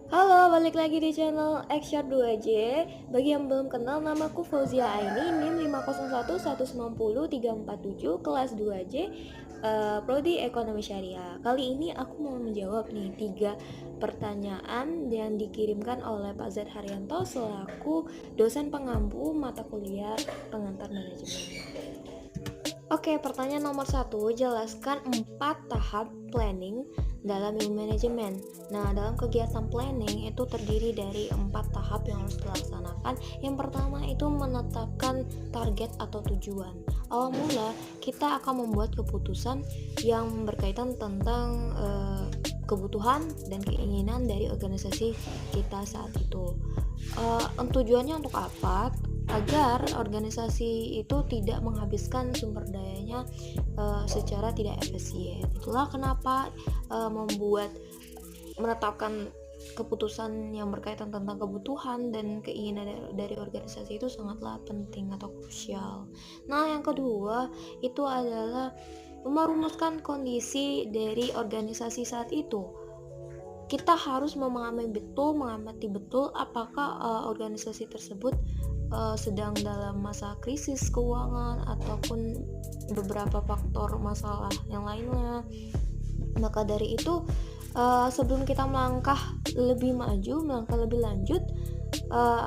Halo, balik lagi di channel Xshot 2J. Bagi yang belum kenal, namaku Fauzia Aini, NIM 501 190 347, kelas 2J, Prodi Ekonomi Syariah. Kali ini aku mau menjawab nih 3 pertanyaan yang dikirimkan oleh Pak Z Haryanto selaku dosen pengampu mata kuliah pengantar manajemen. Oke, pertanyaan nomor 1, jelaskan 4 tahap planning dalam ilmu manajemen. Nah, dalam kegiatan planning itu terdiri dari 4 tahap yang harus dilaksanakan. Yang pertama itu menetapkan target atau tujuan. Awal mula, kita akan membuat keputusan yang berkaitan tentang kebutuhan dan keinginan dari organisasi kita saat itu. Tujuannya untuk apa? Agar organisasi itu tidak menghabiskan sumber dayanya secara tidak efisien. Itulah kenapa menetapkan keputusan yang berkaitan tentang kebutuhan dan keinginan dari organisasi itu sangatlah penting atau krusial. Nah, yang kedua itu adalah merumuskan kondisi dari organisasi saat itu. Kita harus mengamati betul apakah organisasi tersebut sedang dalam masa krisis keuangan ataupun beberapa faktor masalah yang lainnya. Maka dari itu, sebelum kita melangkah lebih lanjut,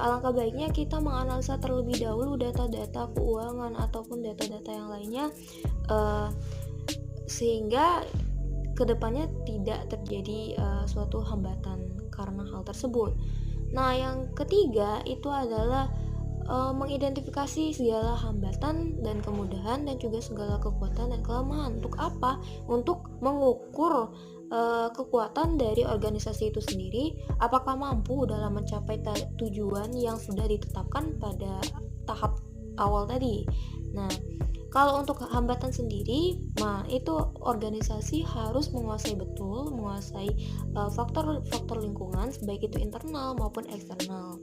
alangkah baiknya kita menganalisa terlebih dahulu data-data keuangan ataupun data-data yang lainnya, sehingga kedepannya tidak terjadi suatu hambatan karena hal tersebut. Nah, yang ketiga itu adalah mengidentifikasi segala hambatan dan kemudahan dan juga segala kekuatan dan kelemahan. Untuk apa? Untuk mengukur kekuatan dari organisasi itu sendiri, apakah mampu dalam mencapai tujuan yang sudah ditetapkan pada tahap awal tadi. Nah, kalau untuk hambatan sendiri, itu organisasi harus menguasai faktor-faktor lingkungan, baik itu internal maupun eksternal.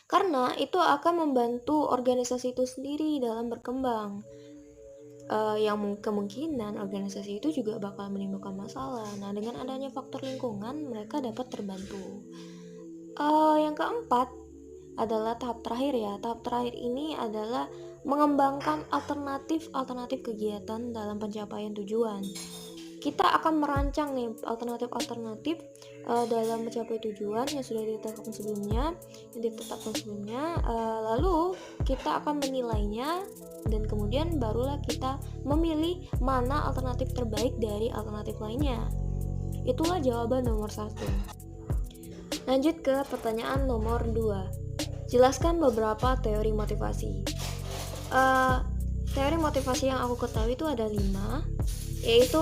Karena itu akan membantu organisasi itu sendiri dalam berkembang. Yang kemungkinan organisasi itu juga bakal menimbulkan masalah. Nah, dengan adanya faktor lingkungan, mereka dapat terbantu. Yang keempat adalah tahap terakhir ya. Tahap terakhir ini adalah mengembangkan alternatif kegiatan dalam pencapaian tujuan. Kita akan merancang nih alternatif dalam mencapai tujuan yang sudah ditetapkan sebelumnya, lalu kita akan menilainya dan kemudian barulah kita memilih mana alternatif terbaik dari alternatif lainnya. Itulah jawaban nomor 1. Lanjut ke pertanyaan nomor 2. Jelaskan beberapa teori motivasi. Teori motivasi yang aku ketahui itu ada 5, yaitu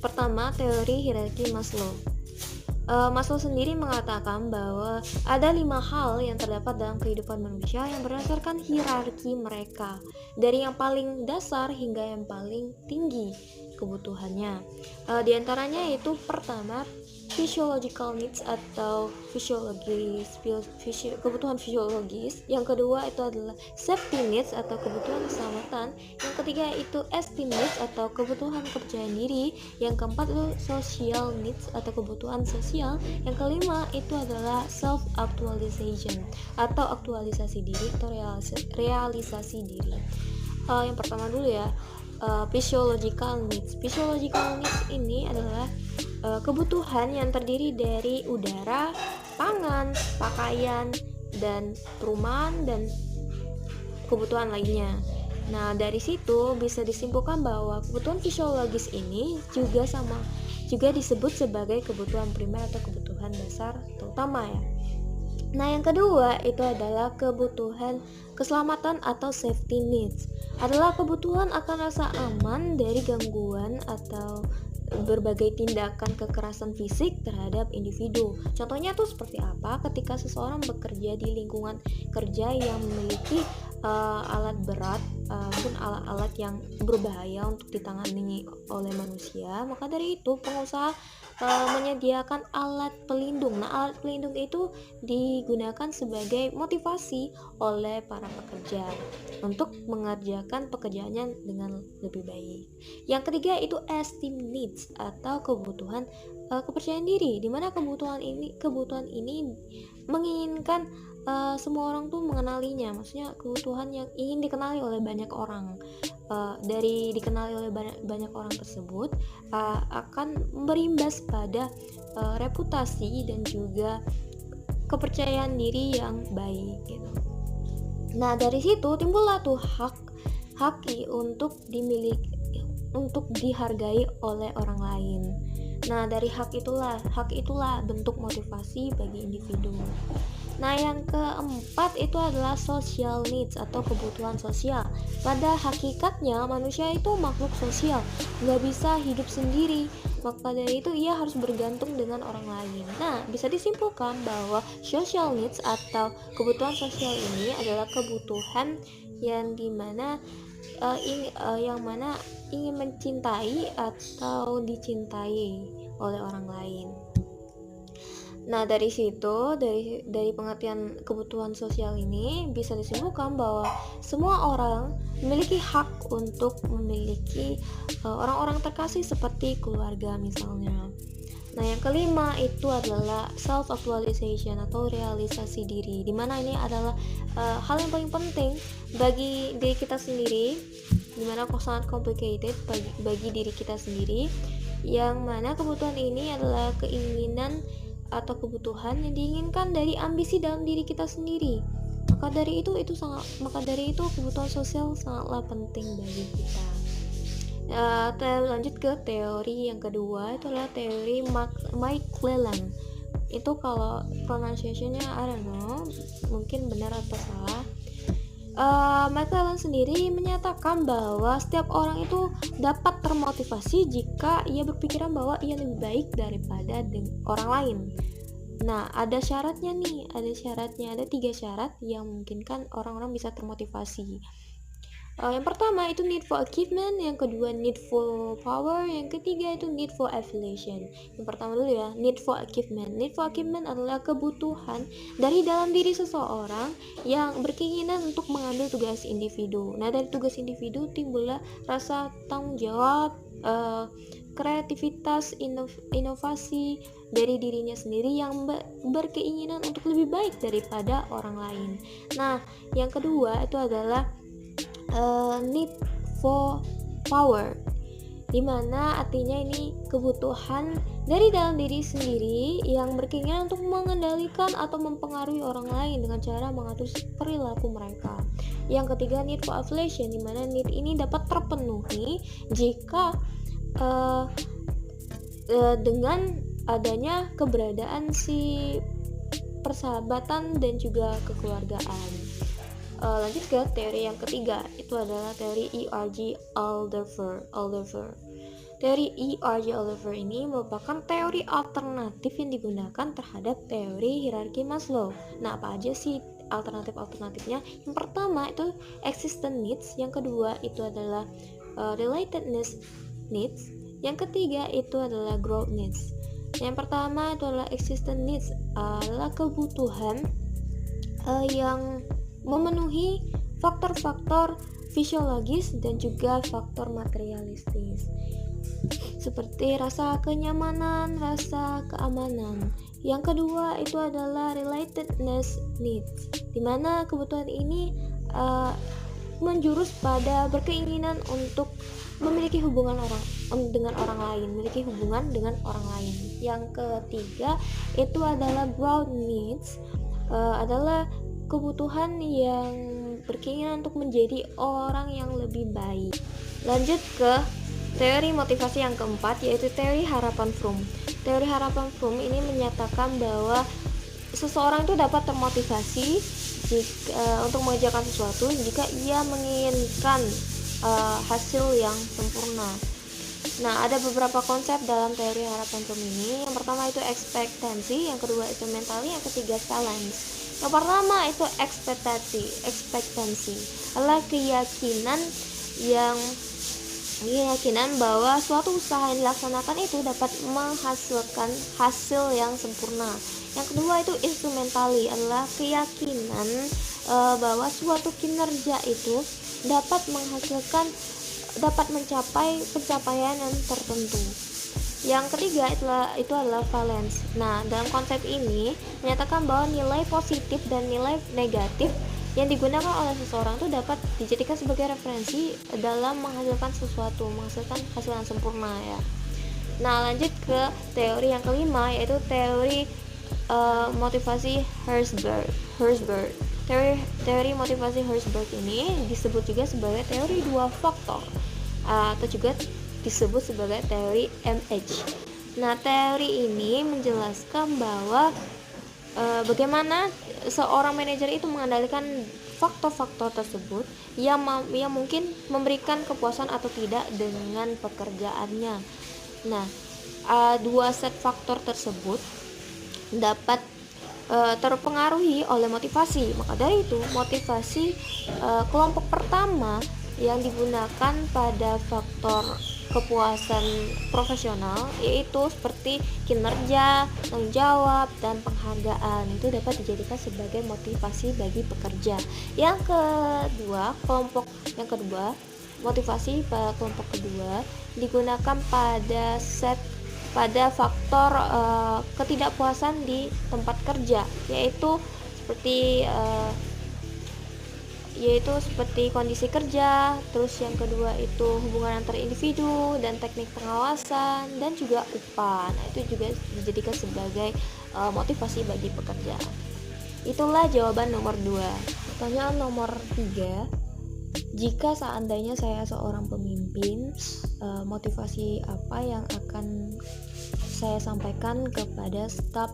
pertama, teori hierarki Maslow. Maslow sendiri mengatakan bahwa ada 5 hal yang terdapat dalam kehidupan manusia yang berdasarkan hierarki mereka, dari yang paling dasar hingga yang paling tinggi kebutuhannya. Di antaranya itu pertama, physiological needs atau kebutuhan fisiologis. Yang kedua itu adalah safety needs atau kebutuhan keselamatan. Yang ketiga itu esteem needs atau kebutuhan kepercayaan diri. Yang keempat itu social needs atau kebutuhan sosial. Yang kelima itu adalah self actualization atau aktualisasi diri atau realisasi diri. Yang pertama dulu ya, physiological needs. Physiological needs ini adalah kebutuhan yang terdiri dari udara, pangan, pakaian, dan perumahan dan kebutuhan lainnya. Nah, dari situ bisa disimpulkan bahwa kebutuhan fisiologis ini juga disebut sebagai kebutuhan primer atau kebutuhan dasar terutama ya. Nah, yang kedua itu adalah kebutuhan keselamatan atau safety needs. Adalah kebutuhan akan rasa aman dari gangguan atau berbagai tindakan kekerasan fisik terhadap individu. Contohnya tuh seperti apa? Ketika seseorang bekerja di lingkungan kerja yang memiliki alat berat pun alat-alat yang berbahaya untuk ditangani oleh manusia, maka dari itu pengusaha menyediakan alat pelindung. Nah, alat pelindung itu digunakan sebagai motivasi oleh para pekerja untuk mengerjakan pekerjaannya dengan lebih baik. Yang ketiga itu esteem needs atau kebutuhan kepercayaan diri, di mana kebutuhan ini menginginkan semua orang tuh mengenalinya, maksudnya kebutuhan yang ingin dikenali oleh banyak orang. Dari dikenali oleh banyak orang tersebut akan berimbas pada reputasi dan juga kepercayaan diri yang baik gitu. Nah, dari situ timbullah tuh hak untuk dimiliki, untuk dihargai oleh orang lain. Nah, dari hak itulah bentuk motivasi bagi individu. Nah, yang keempat itu adalah social needs atau kebutuhan sosial. Pada hakikatnya manusia itu makhluk sosial, nggak bisa hidup sendiri. Maka dari itu ia harus bergantung dengan orang lain. Nah, bisa disimpulkan bahwa social needs atau kebutuhan sosial ini adalah kebutuhan yang dimana yang mana ingin mencintai atau dicintai oleh orang lain. Nah, dari situ, dari pengertian kebutuhan sosial ini bisa disimpulkan bahwa semua orang memiliki hak untuk memiliki orang-orang terkasih seperti keluarga misalnya. Nah, yang kelima itu adalah self actualization atau realisasi diri, dimana ini adalah hal yang paling penting bagi diri kita sendiri, dimana kok sangat complicated bagi diri kita sendiri, yang mana kebutuhan ini adalah keinginan atau kebutuhan yang diinginkan dari ambisi dalam diri kita sendiri. Maka dari itu kebutuhan sosial sangatlah penting bagi kita. Lanjut ke teori yang kedua, itu adalah teori McClellan. Itu kalau pronunciation-nya I don't know, mungkin benar atau salah. McClellan sendiri menyatakan bahwa setiap orang itu dapat termotivasi jika ia berpikiran bahwa ia lebih baik daripada orang lain. Nah, ada syaratnya, ada 3 syarat yang memungkinkan orang-orang bisa termotivasi. Yang pertama itu need for achievement, yang kedua need for power, yang ketiga itu need for affiliation. Yang pertama dulu ya, need for achievement. Need for achievement adalah kebutuhan dari dalam diri seseorang yang berkeinginan untuk mengambil tugas individu. Nah, dari tugas individu timbullah rasa tanggung jawab, kreativitas, inovasi dari dirinya sendiri yang berkeinginan untuk lebih baik daripada orang lain. Nah, yang kedua itu adalah need for power, dimana artinya ini kebutuhan dari dalam diri sendiri yang berkeinginan untuk mengendalikan atau mempengaruhi orang lain dengan cara mengatur perilaku mereka. Yang ketiga need for affiliation, dimana need ini dapat terpenuhi jika dengan adanya keberadaan si persahabatan dan juga kekeluargaan. Lanjut ke teori yang ketiga, itu adalah teori E.R.G. Alderfer. Teori E.R.G. Alderfer ini merupakan teori alternatif yang digunakan terhadap teori hierarki Maslow. Nah, apa aja sih alternatifnya? Yang pertama itu existence needs, yang kedua itu adalah relatedness needs, yang ketiga itu adalah growth needs. Yang pertama itu adalah existence needs, adalah kebutuhan yang memenuhi faktor-faktor fisiologis dan juga faktor materialistis seperti rasa kenyamanan, rasa keamanan. Yang kedua itu adalah relatedness needs, dimana kebutuhan ini menjurus pada berkeinginan untuk memiliki hubungan dengan orang lain, memiliki hubungan dengan orang lain. Yang ketiga itu adalah growth needs, adalah kebutuhan yang berkeinginan untuk menjadi orang yang lebih baik. Lanjut ke teori motivasi yang keempat, yaitu teori harapan Fromm. Teori harapan Fromm ini menyatakan bahwa seseorang itu dapat termotivasi untuk mengerjakan sesuatu jika ia menginginkan hasil yang sempurna. Nah, ada beberapa konsep dalam teori harapan Fromm ini. Yang pertama itu ekspektasi, yang kedua itu mentali, yang ketiga balance. Yang pertama itu ekspektasi adalah keyakinan yang keyakinan bahwa suatu usaha yang dilaksanakan itu dapat menghasilkan hasil yang sempurna. Yang kedua itu instrumentally, adalah keyakinan bahwa suatu kinerja itu dapat mencapai pencapaian yang tertentu. Yang ketiga itu adalah valence. Nah, dalam konsep ini menyatakan bahwa nilai positif dan nilai negatif yang digunakan oleh seseorang itu dapat dijadikan sebagai referensi dalam menghasilkan hasil yang sempurna ya. Nah, lanjut ke teori yang kelima, yaitu teori motivasi Herzberg. Teori motivasi Herzberg ini disebut juga sebagai teori dua faktor atau juga disebut sebagai teori MH. Nah, teori ini menjelaskan bahwa bagaimana seorang manajer itu mengendalikan faktor-faktor tersebut yang mungkin memberikan kepuasan atau tidak dengan pekerjaannya. Nah, dua set faktor tersebut dapat terpengaruhi oleh motivasi. Maka dari itu, motivasi kelompok pertama yang digunakan pada faktor kepuasan profesional, yaitu seperti kinerja, tanggung jawab, dan penghargaan, itu dapat dijadikan sebagai motivasi bagi pekerja. Yang kedua, motivasi pada kelompok kedua digunakan pada faktor ketidakpuasan di tempat kerja, yaitu seperti kondisi kerja. Terus yang kedua itu hubungan antar individu dan teknik pengawasan, dan juga upah. Nah, itu juga dijadikan sebagai motivasi bagi pekerja. Itulah jawaban nomor 2. Pertanyaan nomor 3, jika seandainya saya seorang pemimpin, motivasi apa yang akan saya sampaikan kepada staf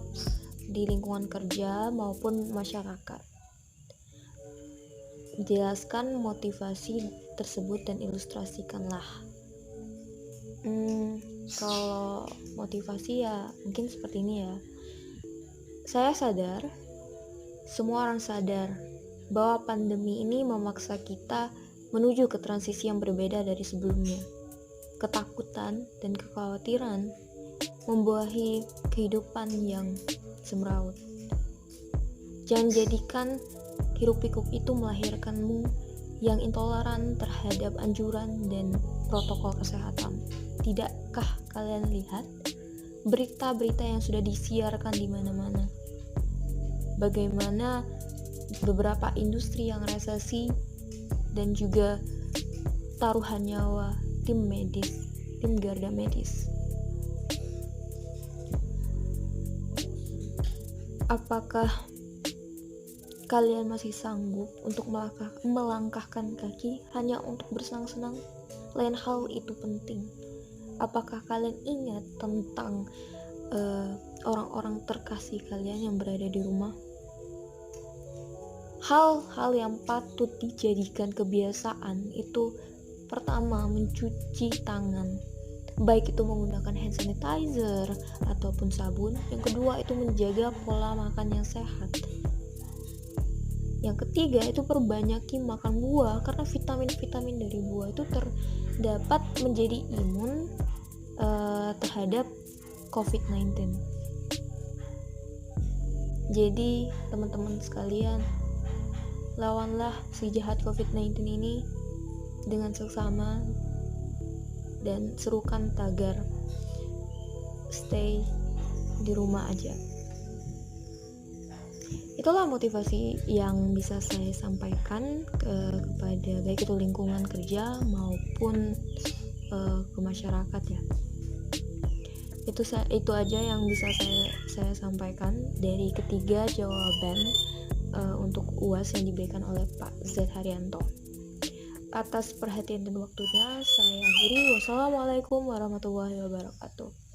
di lingkungan kerja maupun masyarakat? Jelaskan motivasi tersebut dan ilustrasikanlah. Kalau motivasi ya mungkin seperti ini ya. Saya sadar, semua orang sadar bahwa pandemi ini memaksa kita menuju ke transisi yang berbeda dari sebelumnya. Ketakutan dan kekhawatiran membuahi kehidupan yang semeraut. Jangan jadikan hiruk-pikuk itu melahirkanmu yang intoleran terhadap anjuran dan protokol kesehatan. Tidakkah kalian lihat berita-berita yang sudah disiarkan di mana-mana? Bagaimana beberapa industri yang resesi dan juga taruhan nyawa tim garda medis. Apakah kalian masih sanggup untuk melangkahkan kaki hanya untuk bersenang-senang? Lain hal itu penting. Apakah kalian ingat tentang orang-orang terkasih kalian yang berada di rumah? Hal-hal yang patut dijadikan kebiasaan itu, pertama, mencuci tangan, baik itu menggunakan hand sanitizer ataupun sabun. Yang kedua itu menjaga pola makan yang sehat. Yang ketiga itu perbanyaki makan buah, karena vitamin-vitamin dari buah itu dapat menjadi imun terhadap COVID-19. Jadi teman-teman sekalian, lawanlah si jahat COVID-19 ini dengan seksama dan serukan tagar stay di rumah aja. Itulah motivasi yang bisa saya sampaikan kepada baik itu lingkungan kerja maupun ke masyarakat ya. Itu aja yang bisa saya sampaikan dari ketiga jawaban untuk UAS yang diberikan oleh Pak Z Haryanto. Atas perhatian dan waktunya saya akhiri. Wassalamualaikum warahmatullahi wabarakatuh.